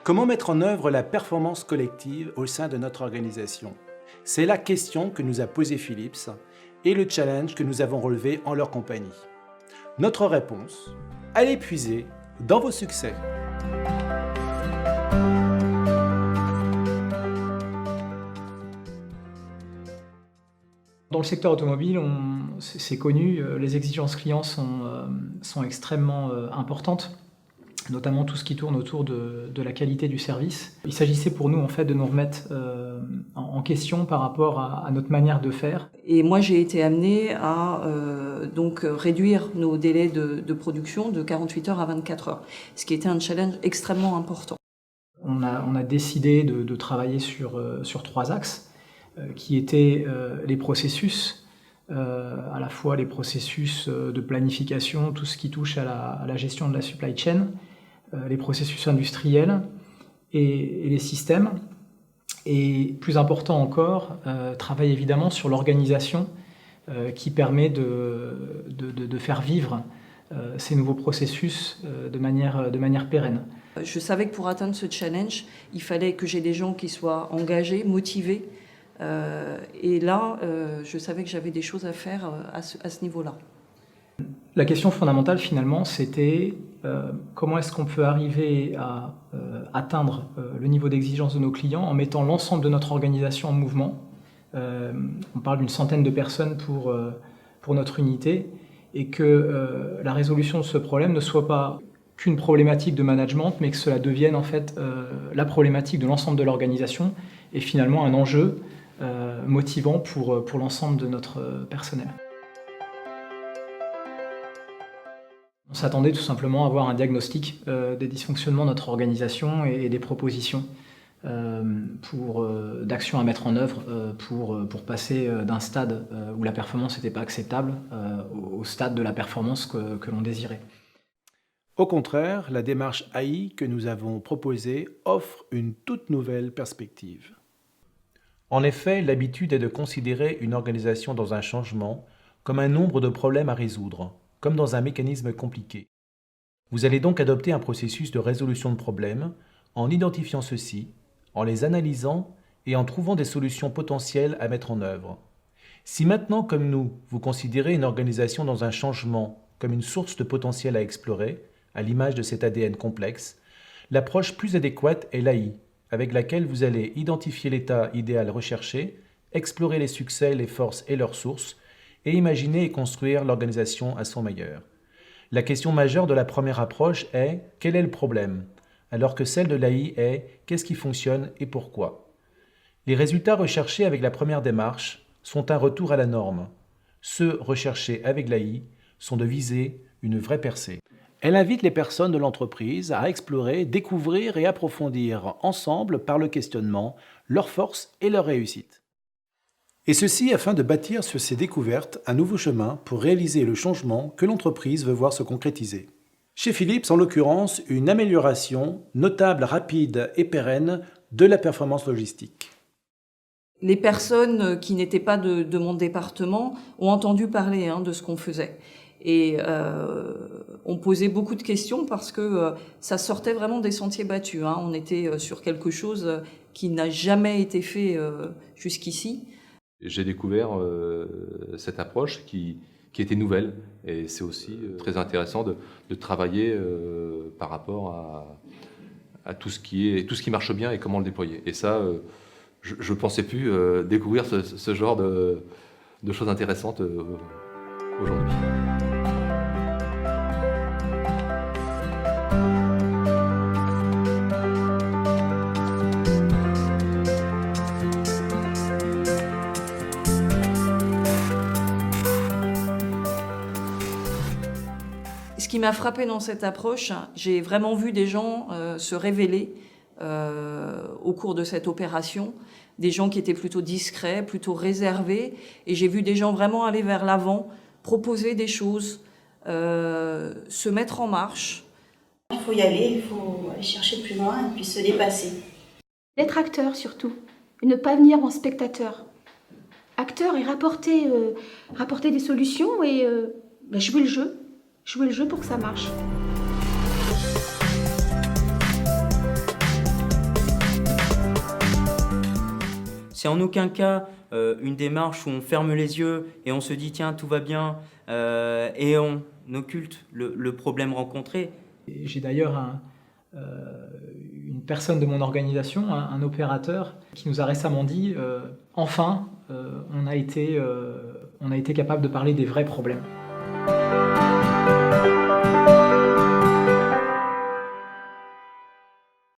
Comment mettre en œuvre la performance collective au sein de notre organisation? C'est la question que nous a posée Philips et le challenge que nous avons relevé en leur compagnie. Notre réponse, allez puiser dans vos succès. Dans le secteur automobile, c'est connu, les exigences clients sont extrêmement importantes, notamment tout ce qui tourne autour de la qualité du service. Il s'agissait pour nous en fait de nous remettre en question par rapport à notre manière de faire. Et moi j'ai été amenée à donc réduire nos délais de production de 48 heures à 24 heures, ce qui était un challenge extrêmement important. On a décidé de travailler sur 3 axes. Qui étaient les processus, à la fois les processus de planification, tout ce qui touche à la gestion de la supply chain, les processus industriels et les systèmes. Et plus important encore, travailler évidemment sur l'organisation qui permet de faire vivre ces nouveaux processus de manière pérenne. Je savais que pour atteindre ce challenge, il fallait que j'ai des gens qui soient engagés, motivés. Et là, je savais que j'avais des choses à faire à ce niveau-là. La question fondamentale, finalement, c'était comment est-ce qu'on peut arriver à atteindre le niveau d'exigence de nos clients en mettant l'ensemble de notre organisation en mouvement. On parle d'une centaine de personnes pour notre unité, et que la résolution de ce problème ne soit pas qu'une problématique de management, mais que cela devienne en fait la problématique de l'ensemble de l'organisation et finalement un enjeu motivant pour l'ensemble de notre personnel. On s'attendait tout simplement à avoir un diagnostic des dysfonctionnements de notre organisation et des propositions d'actions à mettre en œuvre pour passer d'un stade où la performance n'était pas acceptable au stade de la performance que l'on désirait. Au contraire, la démarche AI que nous avons proposée offre une toute nouvelle perspective. En effet, l'habitude est de considérer une organisation dans un changement comme un nombre de problèmes à résoudre, comme dans un mécanisme compliqué. Vous allez donc adopter un processus de résolution de problèmes en identifiant ceux-ci, en les analysant et en trouvant des solutions potentielles à mettre en œuvre. Si maintenant, comme nous, vous considérez une organisation dans un changement comme une source de potentiel à explorer, à l'image de cet ADN complexe, l'approche plus adéquate est l'AI, avec laquelle vous allez identifier l'état idéal recherché, explorer les succès, les forces et leurs sources, et imaginer et construire l'organisation à son meilleur. La question majeure de la première approche est « quel est le problème ?», alors que celle de l'AI est « qu'est-ce qui fonctionne et pourquoi ?». Les résultats recherchés avec la première démarche sont un retour à la norme. Ceux recherchés avec l'AI sont de viser une vraie percée. Elle invite les personnes de l'entreprise à explorer, découvrir et approfondir ensemble par le questionnement leurs forces et leurs réussites. Et ceci afin de bâtir sur ces découvertes un nouveau chemin pour réaliser le changement que l'entreprise veut voir se concrétiser. Chez Philips, en l'occurrence, une amélioration notable, rapide et pérenne de la performance logistique. Les personnes qui n'étaient pas de mon département ont entendu parler de ce qu'on faisait. Et on posait beaucoup de questions parce que ça sortait vraiment des sentiers battus. On était sur quelque chose qui n'a jamais été fait jusqu'ici. J'ai découvert cette approche qui était nouvelle, et c'est aussi très intéressant de travailler par rapport à tout ce qui marche bien et comment le déployer. Et ça, je ne pensais plus découvrir ce genre de choses intéressantes aujourd'hui. Ce qui m'a frappé dans cette approche, j'ai vraiment vu des gens se révéler au cours de cette opération, des gens qui étaient plutôt discrets, plutôt réservés, et j'ai vu des gens vraiment aller vers l'avant, proposer des choses, se mettre en marche. Il faut y aller, il faut aller chercher plus loin et puis se dépasser. Être acteur surtout, et ne pas venir en spectateur. Acteur et rapporter des solutions et jouer le jeu. Jouer le jeu pour que ça marche. C'est en aucun cas une démarche où on ferme les yeux et on se dit tiens tout va bien et on occulte le problème rencontré. J'ai d'ailleurs une personne de mon organisation, un opérateur, qui nous a récemment dit enfin on a été capable de parler des vrais problèmes.